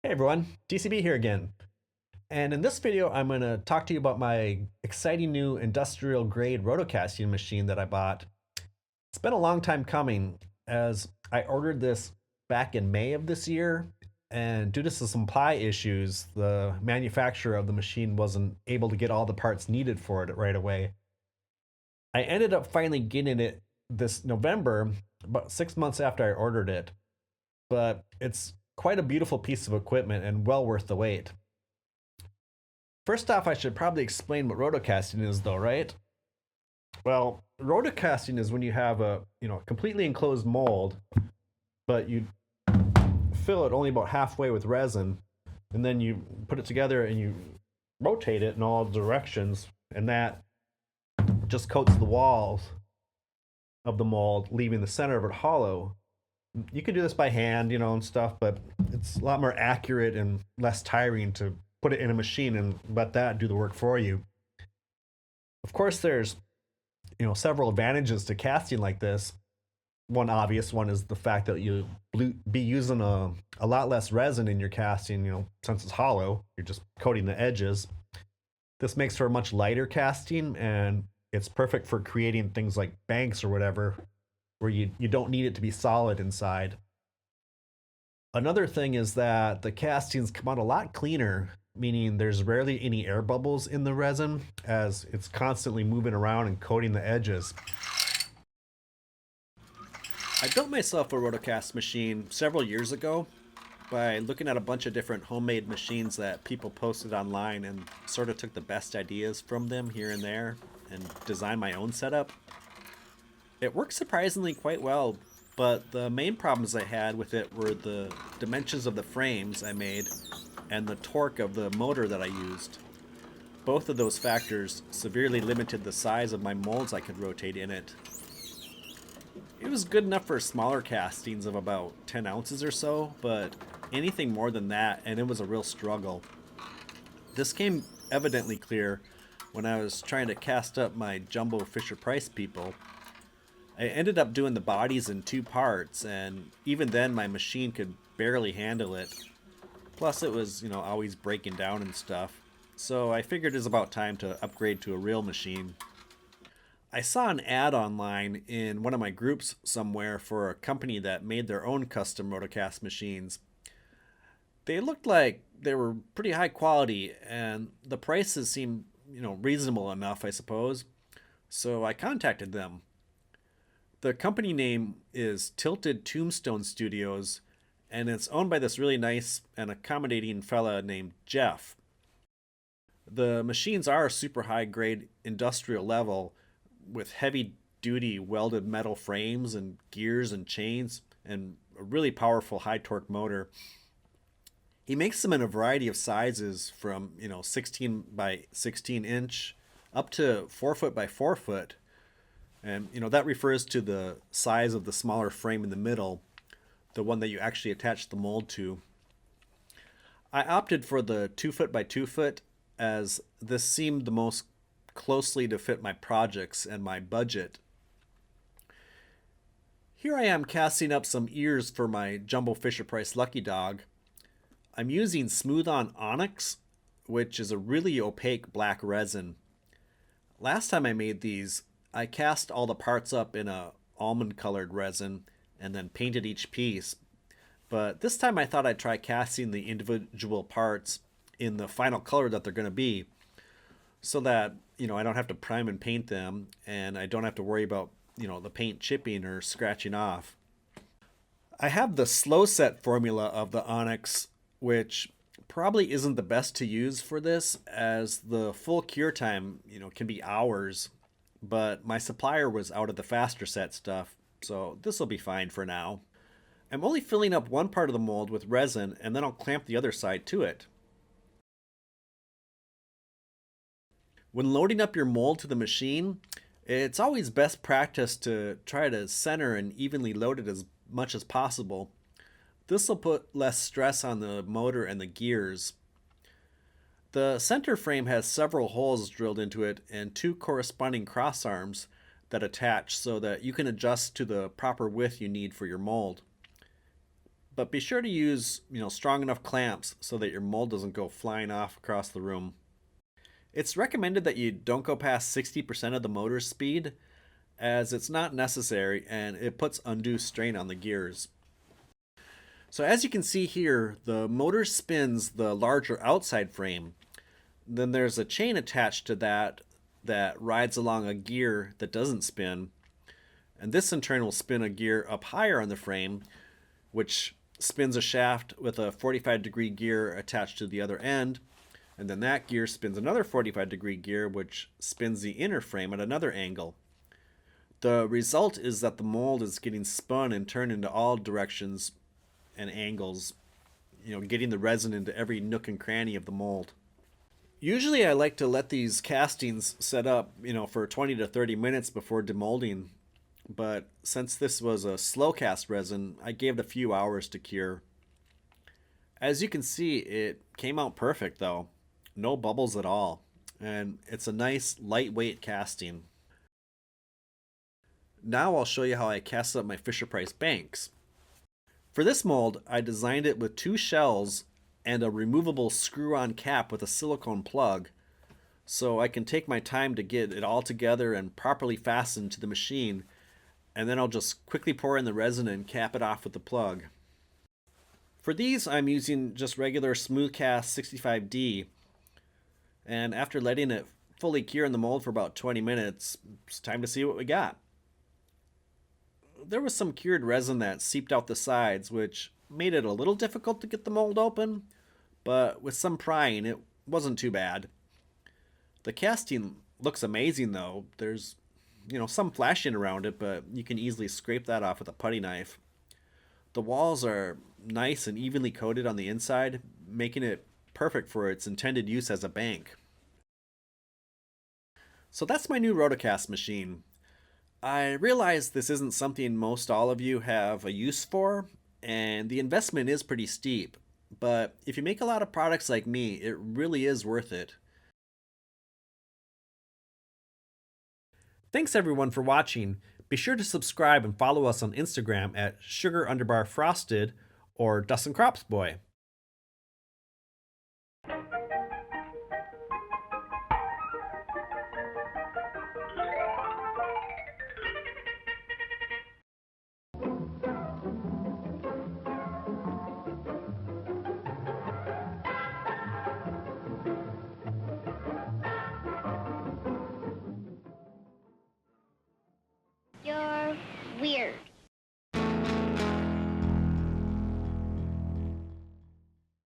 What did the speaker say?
Hey everyone, TCB here again. And in this video, I'm going to talk to you about my exciting new industrial grade rotocasting machine that I bought. It's been a long time coming as I ordered this back in May of this year. And due to some supply issues, the manufacturer of the machine wasn't able to get all the parts needed for it right away. I ended up finally getting it this November, about 6 months after I ordered it. But it's quite a beautiful piece of equipment and well worth the wait. First off, I should probably explain what rotocasting is though, right? Well, rotocasting is when you have a, completely enclosed mold, but you fill it only about halfway with resin, and then you put it together and you rotate it in all directions, and that just coats the walls of the mold, leaving the center of it hollow. You can do this by hand, and stuff, but it's a lot more accurate and less tiring to put it in a machine and let that do the work for you. Of course, there's several advantages to casting like this. One obvious one is the fact that you be using a lot less resin in your casting. Since it's hollow, you're just coating the edges. This makes for a much lighter casting, and it's perfect for creating things like banks or whatever, where you don't need it to be solid inside. Another thing is that the castings come out a lot cleaner, meaning there's rarely any air bubbles in the resin as it's constantly moving around and coating the edges. I built myself a Rotocast machine several years ago by looking at a bunch of different homemade machines that people posted online and sort of took the best ideas from them here and there and designed my own setup. It worked surprisingly quite well, but the main problems I had with it were the dimensions of the frames I made and the torque of the motor that I used. Both of those factors severely limited the size of my molds I could rotate in it. It was good enough for smaller castings of about 10 ounces or so, but anything more than that and it was a real struggle. This came evidently clear when I was trying to cast up my jumbo Fisher-Price people. I ended up doing the bodies in two parts, and even then my machine could barely handle it. Plus it was, always breaking down and stuff. So I figured it was about time to upgrade to a real machine. I saw an ad online in one of my groups somewhere for a company that made their own custom Rotocast machines. They looked like they were pretty high quality, and the prices seemed, reasonable enough, I suppose. So I contacted them. The company name is Tilted Tombstone Studios, and it's owned by this really nice and accommodating fella named Jeff. The machines are super high grade industrial level with heavy duty welded metal frames and gears and chains and a really powerful high torque motor. He makes them in a variety of sizes from, 16 by 16 inch up to 4 foot by 4 foot. And, that refers to the size of the smaller frame in the middle, the one that you actually attach the mold to. I opted for the 2 foot by 2 foot as this seemed the most closely to fit my projects and my budget. Here I am casting up some ears for my Jumbo Fisher-Price Lucky Dog. I'm using Smooth On Onyx, which is a really opaque black resin. Last time I made these, I cast all the parts up in a almond colored resin and then painted each piece. But this time I thought I'd try casting the individual parts in the final color that they're going to be so that, I don't have to prime and paint them and I don't have to worry about, the paint chipping or scratching off. I have the slow set formula of the Onyx, which probably isn't the best to use for this as the full cure time, can be hours. But my supplier was out of the faster set stuff, so this will be fine for now. I'm only filling up one part of the mold with resin and then I'll clamp the other side to it. When loading up your mold to the machine, it's always best practice to try to center and evenly load it as much as possible. This will put less stress on the motor and the gears. The center frame has several holes drilled into it and two corresponding cross arms that attach so that you can adjust to the proper width you need for your mold. but be sure to use, strong enough clamps so that your mold doesn't go flying off across the room. It's recommended that you don't go past 60% of the motor's speed, as it's not necessary and it puts undue strain on the gears. So as you can see here, the motor spins the larger outside frame. Then there's a chain attached to that rides along a gear that doesn't spin. And this in turn will spin a gear up higher on the frame, which spins a shaft with a 45-degree gear attached to the other end. And then that gear spins another 45-degree gear, which spins the inner frame at another angle. The result is that the mold is getting spun and turned into all directions and angles, getting the resin into every nook and cranny of the mold. Usually I like to let these castings set up, for 20 to 30 minutes before demolding, but since this was a slow cast resin, I gave it a few hours to cure. As you can see, it came out perfect though. No bubbles at all, and it's a nice lightweight casting. Now I'll show you how I cast up my Fisher-Price banks. For this mold, I designed it with 2 shells and a removable screw-on cap with a silicone plug, so I can take my time to get it all together and properly fastened to the machine, and then I'll just quickly pour in the resin and cap it off with the plug. For these, I'm using just regular Smoothcast 65D, and after letting it fully cure in the mold for about 20 minutes, it's time to see what we got. There was some cured resin that seeped out the sides, which made it a little difficult to get the mold open, but with some prying, it wasn't too bad. The casting looks amazing though. There's, some flashing around it, but you can easily scrape that off with a putty knife. The walls are nice and evenly coated on the inside, making it perfect for its intended use as a bank. So that's my new Rotocast machine. I realize this isn't something most all of you have a use for, and the investment is pretty steep, but if you make a lot of products like me, it really is worth it. Thanks everyone for watching. Be sure to subscribe and follow us on Instagram at sugar_frosted or Dustin Crops Boy.